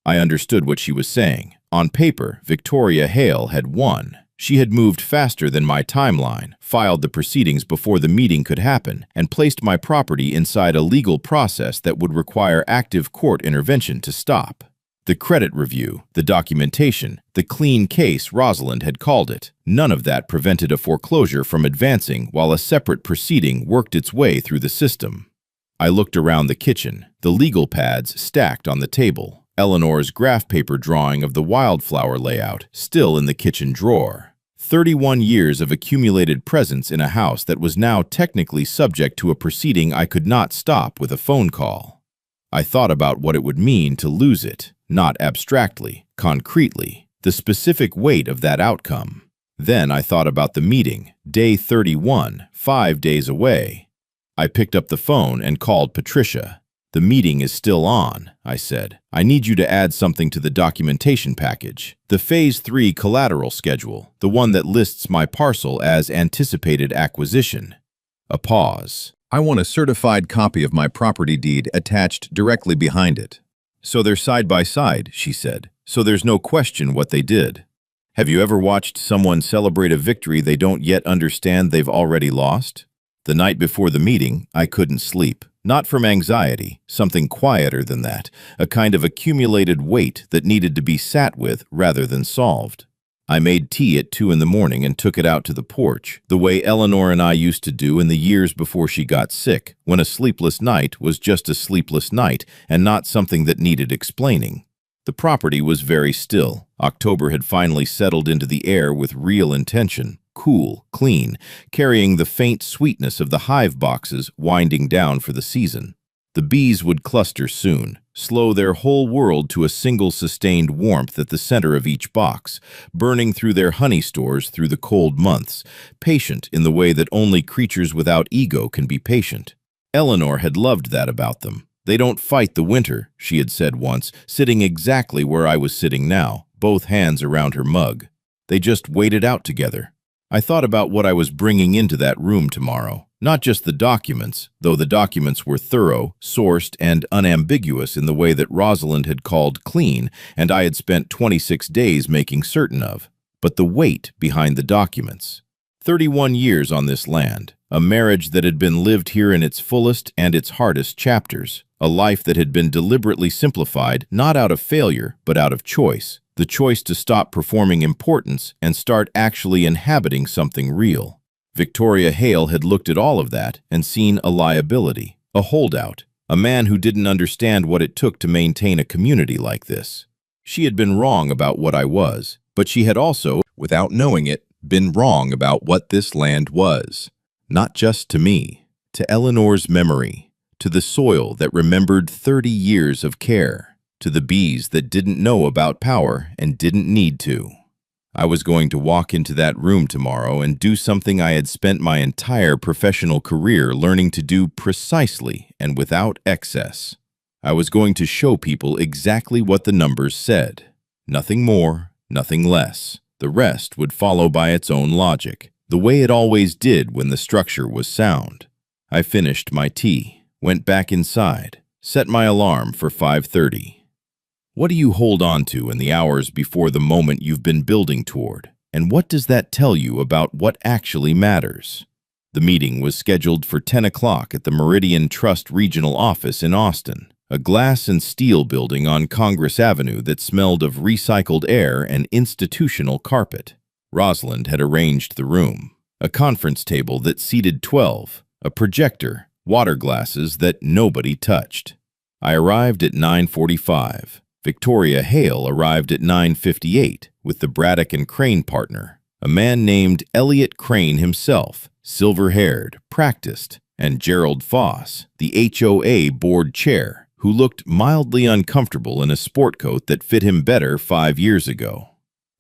I understood what she was saying. On paper, Victoria Hale had won. She had moved faster than my timeline, filed the proceedings before the meeting could happen, and placed my property inside a legal process that would require active court intervention to stop. The credit review, the documentation, the clean case Rosalind had called it, none of that prevented a foreclosure from advancing while a separate proceeding worked its way through the system. I looked around the kitchen, the legal pads stacked on the table, Eleanor's graph paper drawing of the wildflower layout still in the kitchen drawer. 31 years of accumulated presence in a house that was now technically subject to a proceeding I could not stop with a phone call. I thought about what it would mean to lose it. Not abstractly, concretely, the specific weight of that outcome. Then I thought about the meeting, day 31, 5 days away. I picked up the phone and called Patricia. "The meeting is still on," I said. "I need you to add something to the documentation package. The Phase 3 collateral schedule, the one that lists my parcel as anticipated acquisition." A pause. I want a certified copy of my property deed attached directly behind it. So they're side by side, she said, so there's no question what they did. Have you ever watched someone celebrate a victory they don't yet understand they've already lost? The night before the meeting, I couldn't sleep. Not from anxiety, something quieter than that, a kind of accumulated weight that needed to be sat with rather than solved. I made tea at 2 in the morning and took it out to the porch, the way Eleanor and I used to do in the years before she got sick, when a sleepless night was just a sleepless night and not something that needed explaining. The property was very still. October had finally settled into the air with real intention, cool, clean, carrying the faint sweetness of the hive boxes winding down for the season. The bees would cluster soon, slow their whole world to a single sustained warmth at the center of each box, burning through their honey stores through the cold months, patient in the way that only creatures without ego can be patient. Eleanor had loved that about them. They don't fight the winter, she had said once, sitting exactly where I was sitting now, both hands around her mug. They just wait it out together. I thought about what I was bringing into that room tomorrow. Not just the documents, though the documents were thorough, sourced, and unambiguous in the way that Rosalind had called clean and I had spent 26 days making certain of, but the weight behind the documents. 31 years on this land, a marriage that had been lived here in its fullest and its hardest chapters, a life that had been deliberately simplified not out of failure but out of choice, the choice to stop performing importance and start actually inhabiting something real. Victoria Hale had looked at all of that and seen a liability, a holdout, a man who didn't understand what it took to maintain a community like this. She had been wrong about what I was, but she had also, without knowing it, been wrong about what this land was. Not just to me, to Eleanor's memory, to the soil that remembered 30 years of care, to the bees that didn't know about power and didn't need to. I was going to walk into that room tomorrow and do something I had spent my entire professional career learning to do precisely and without excess. I was going to show people exactly what the numbers said. Nothing more, nothing less. The rest would follow by its own logic, the way it always did when the structure was sound. I finished my tea, went back inside, set my alarm for 5:30. What do you hold on to in the hours before the moment you've been building toward? And what does that tell you about what actually matters? The meeting was scheduled for 10 o'clock at the Meridian Trust Regional Office in Austin, a glass and steel building on Congress Avenue that smelled of recycled air and institutional carpet. Rosalind had arranged the room, a conference table that seated 12, a projector, water glasses that nobody touched. I arrived at 9:45. Victoria Hale arrived at 9:58 with the Braddock and Crane partner, a man named Elliot Crane himself, silver-haired, practiced, and Gerald Foss, the HOA board chair, who looked mildly uncomfortable in a sport coat that fit him better 5 years ago.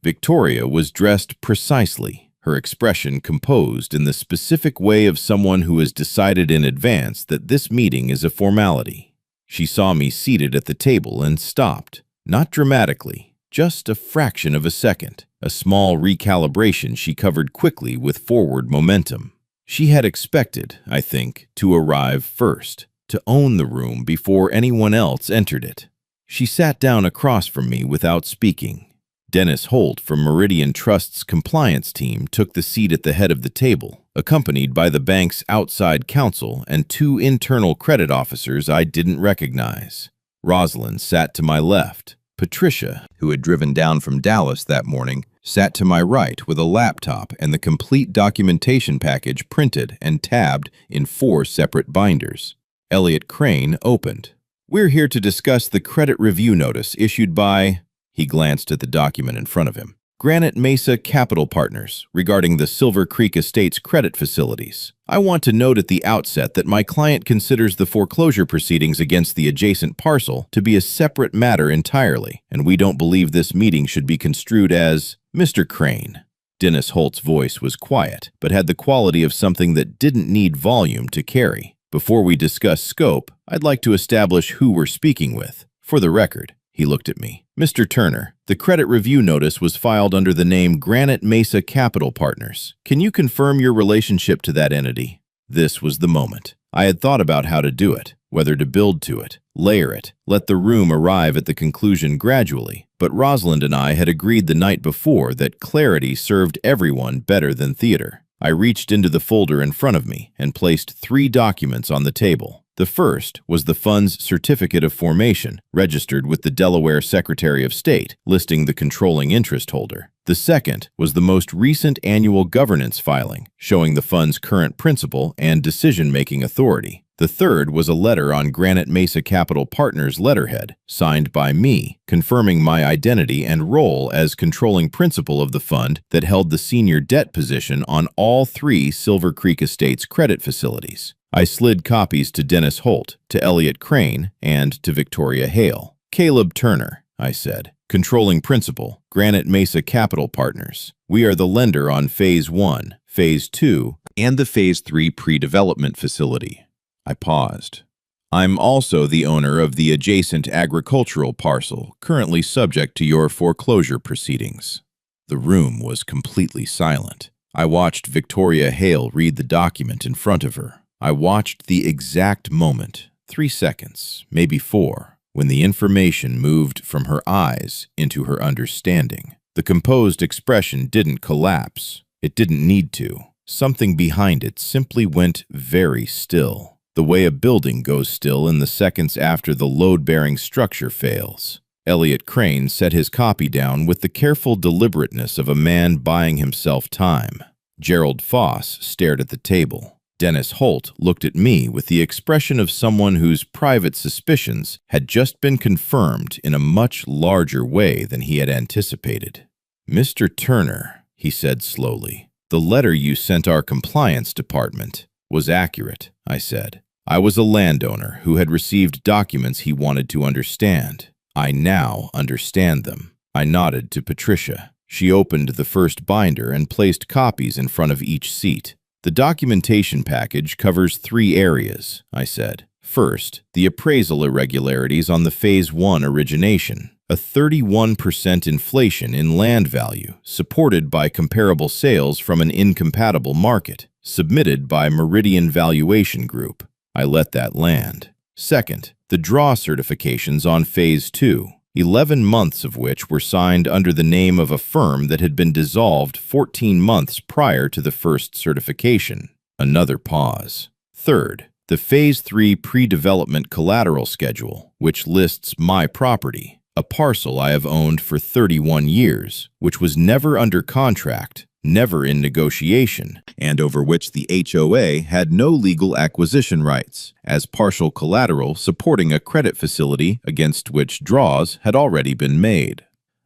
Victoria was dressed precisely, her expression composed in the specific way of someone who has decided in advance that this meeting is a formality. She saw me seated at the table and stopped, not dramatically, just a fraction of a second, a small recalibration she covered quickly with forward momentum. She had expected, I think, to arrive first, to own the room before anyone else entered it. She sat down across from me without speaking. Dennis Holt from Meridian Trust's compliance team took the seat at the head of the table, accompanied by the bank's outside counsel and 2 internal credit officers I didn't recognize. Rosalind sat to my left. Patricia, who had driven down from Dallas that morning, sat to my right with a laptop and the complete documentation package printed and tabbed in 4 separate binders. Elliot Crane opened. "We're here to discuss the credit review notice issued by..." He glanced at the document in front of him. "Granite Mesa Capital Partners, regarding the Silver Creek Estates credit facilities. I want to note at the outset that my client considers the foreclosure proceedings against the adjacent parcel to be a separate matter entirely, and we don't believe this meeting should be construed as..." "Mr. Crane." Dennis Holt's voice was quiet, but had the quality of something that didn't need volume to carry. "Before we discuss scope, I'd like to establish who we're speaking with. For the record," he looked at me, "Mr. Turner, the credit review notice was filed under the name Granite Mesa Capital Partners. Can you confirm your relationship to that entity?" This was the moment. I had thought about how to do it, whether to build to it, layer it, let the room arrive at the conclusion gradually, but Rosalind and I had agreed the night before that clarity served everyone better than theater. I reached into the folder in front of me and placed 3 documents on the table. The first was the fund's certificate of formation, registered with the Delaware Secretary of State, listing the controlling interest holder. The second was the most recent annual governance filing, showing the fund's current principal and decision-making authority. The third was a letter on Granite Mesa Capital Partners letterhead, signed by me, confirming my identity and role as controlling principal of the fund that held the senior debt position on all 3 Silver Creek Estates credit facilities. I slid copies to Dennis Holt, to Elliot Crane, and to Victoria Hale. Caleb Turner, I said, controlling principal, Granite Mesa Capital Partners. We are the lender on Phase 1, Phase 2, and the Phase 3 pre-development facility. I paused. I'm also the owner of the adjacent agricultural parcel, currently subject to your foreclosure proceedings. The room was completely silent. I watched Victoria Hale read the document in front of her. I watched the exact moment, 3 seconds, maybe 4, when the information moved from her eyes into her understanding. The composed expression didn't collapse. It didn't need to. Something behind it simply went very still, the way a building goes still in the seconds after the load-bearing structure fails. Elliot Crane set his copy down with the careful deliberateness of a man buying himself time. Gerald Foss stared at the table. Dennis Holt looked at me with the expression of someone whose private suspicions had just been confirmed in a much larger way than he had anticipated. "Mr. Turner," he said slowly, "the letter you sent our compliance department was accurate," I said. "I was a landowner who had received documents he wanted to understand. I now understand them." I nodded to Patricia. She opened the first binder and placed copies in front of each seat. "The documentation package covers 3 areas," I said. "First, the appraisal irregularities on the Phase 1 origination, a 31% inflation in land value, supported by comparable sales from an incompatible market, submitted by Meridian Valuation Group." I let that land. "Second, the draw certifications on Phase 2, 11 months of which were signed under the name of a firm that had been dissolved 14 months prior to the first certification." Another pause. "Third, the Phase 3 pre-development collateral schedule, which lists my property, a parcel I have owned for 31 years, which was never under contract, never in negotiation, and over which the HOA had no legal acquisition rights, as partial collateral supporting a credit facility against which draws had already been made."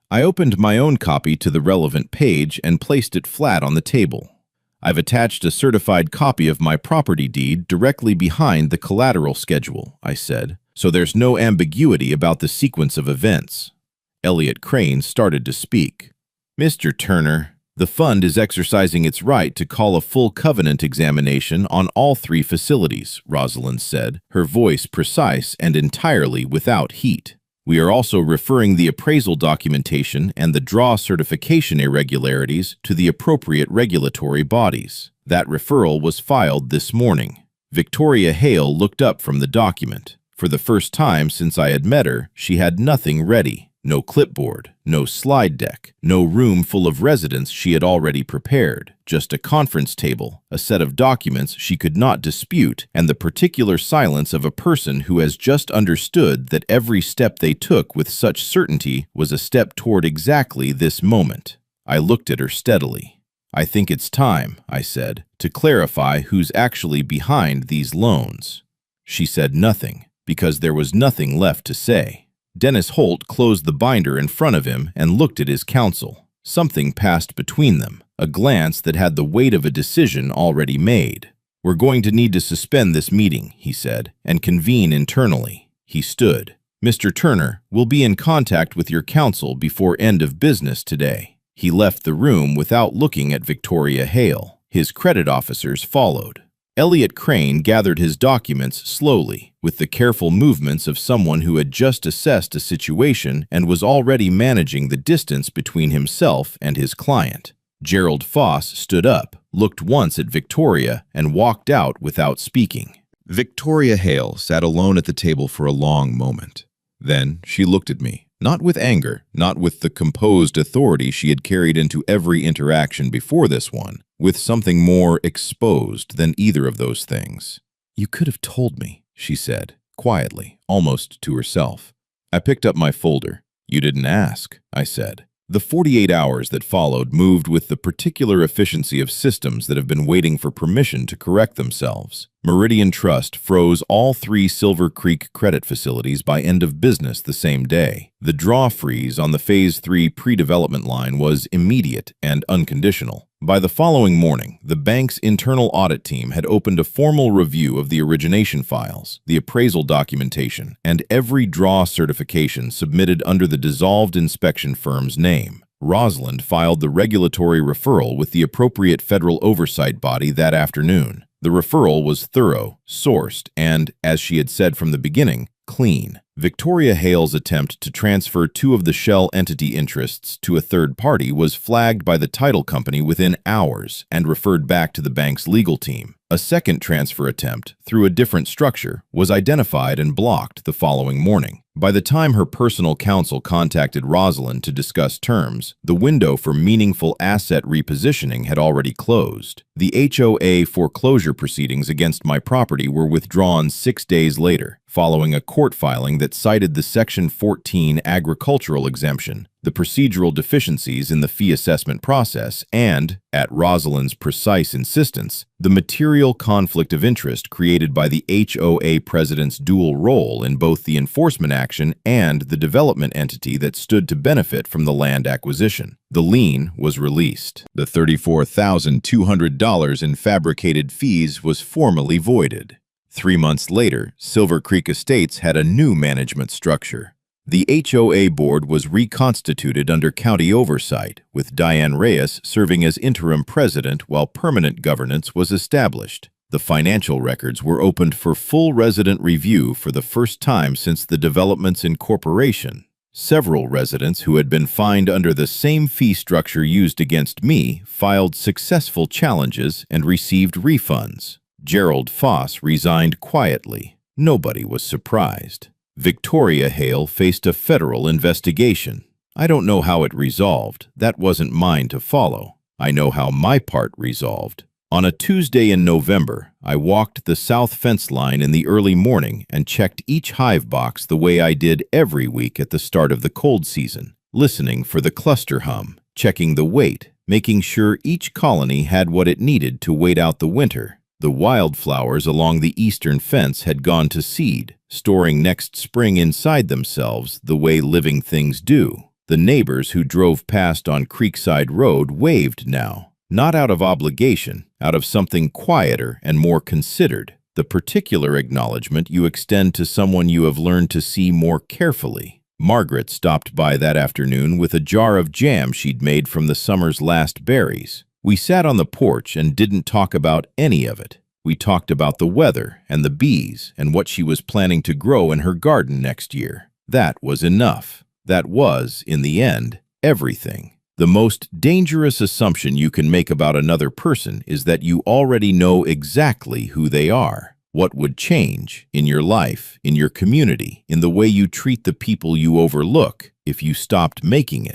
I opened my own copy to the relevant page and placed it flat on the table. "I've attached a certified copy of my property deed directly behind the collateral schedule," I said, "so there's no ambiguity about the sequence of events." Elliot Crane started to speak. "Mr. Turner, the fund is exercising its right to call a full covenant examination on all 3 facilities," Rosalind said, her voice precise and entirely without heat. "We are also referring the appraisal documentation and the draw certification irregularities to the appropriate regulatory bodies. That referral was filed this morning." Victoria Hale looked up from the document. For the first time since I had met her, she had nothing ready. No clipboard, no slide deck, no room full of residents she had already prepared, just a conference table, a set of documents she could not dispute, and the particular silence of a person who has just understood that every step they took with such certainty was a step toward exactly this moment. I looked at her steadily. "I think it's time," I said, "to clarify who's actually behind these loans." She said nothing, because there was nothing left to say. Dennis Holt closed the binder in front of him and looked at his counsel. Something passed between them, a glance that had the weight of a decision already made. "We're going to need to suspend this meeting," he said, "and convene internally." He stood. "Mr. Turner, we'll be in contact with your counsel before end of business today." He left the room without looking at Victoria Hale. His credit officers followed. Elliot Crane gathered his documents slowly, with the careful movements of someone who had just assessed a situation and was already managing the distance between himself and his client. Gerald Foss stood up, looked once at Victoria, and walked out without speaking. Victoria Hale sat alone at the table for a long moment. Then she looked at me, not with anger, not with the composed authority she had carried into every interaction before this one, with something more exposed than either of those things. "You could have told me," she said, quietly, almost to herself. I picked up my folder. "You didn't ask," I said. The 48 hours that followed moved with the particular efficiency of systems that have been waiting for permission to correct themselves. Meridian Trust froze all 3 Silver Creek credit facilities by end of business the same day. The draw freeze on the Phase 3 pre-development line was immediate and unconditional. By the following morning, the bank's internal audit team had opened a formal review of the origination files, the appraisal documentation, and every draw certification submitted under the dissolved inspection firm's name. Rosalind filed the regulatory referral with the appropriate federal oversight body that afternoon. The referral was thorough, sourced, and, as she had said from the beginning, clean. Victoria Hale's attempt to transfer 2 of the shell entity interests to a third party was flagged by the title company within hours and referred back to the bank's legal team. A second transfer attempt, through a different structure, was identified and blocked the following morning. By the time her personal counsel contacted Rosalind to discuss terms, the window for meaningful asset repositioning had already closed. The HOA foreclosure proceedings against my property were withdrawn 6 days later, following a court filing that cited the Section 14 agricultural exemption, the procedural deficiencies in the fee assessment process, and, at Rosalind's precise insistence, the material conflict of interest created by the HOA president's dual role in both the enforcement action and the development entity that stood to benefit from the land acquisition. The lien was released. The $34,200 in fabricated fees was formally voided. 3 months later, Silver Creek Estates had a new management structure. The HOA board was reconstituted under county oversight, with Diane Reyes serving as interim president while permanent governance was established. The financial records were opened for full resident review for the first time since the development's incorporation. Several residents who had been fined under the same fee structure used against me filed successful challenges and received refunds. Gerald Foss resigned quietly. Nobody was surprised. Victoria Hale faced a federal investigation. I don't know how it resolved. That wasn't mine to follow. I know how my part resolved. On a Tuesday in November, I walked the south fence line in the early morning and checked each hive box the way I did every week at the start of the cold season, listening for the cluster hum, checking the weight, making sure each colony had what it needed to wait out the winter. The wildflowers along the eastern fence had gone to seed, storing next spring inside themselves the way living things do. The neighbors who drove past on Creekside Road waved now, not out of obligation, out of something quieter and more considered, the particular acknowledgement you extend to someone you have learned to see more carefully. Margaret stopped by that afternoon with a jar of jam she'd made from the summer's last berries. We sat on the porch and didn't talk about any of it. We talked about the weather and the bees and what she was planning to grow in her garden next year. That was enough. That was, in the end, everything. The most dangerous assumption you can make about another person is that you already know exactly who they are. What would change in your life, in your community, in the way you treat the people you overlook if you stopped making it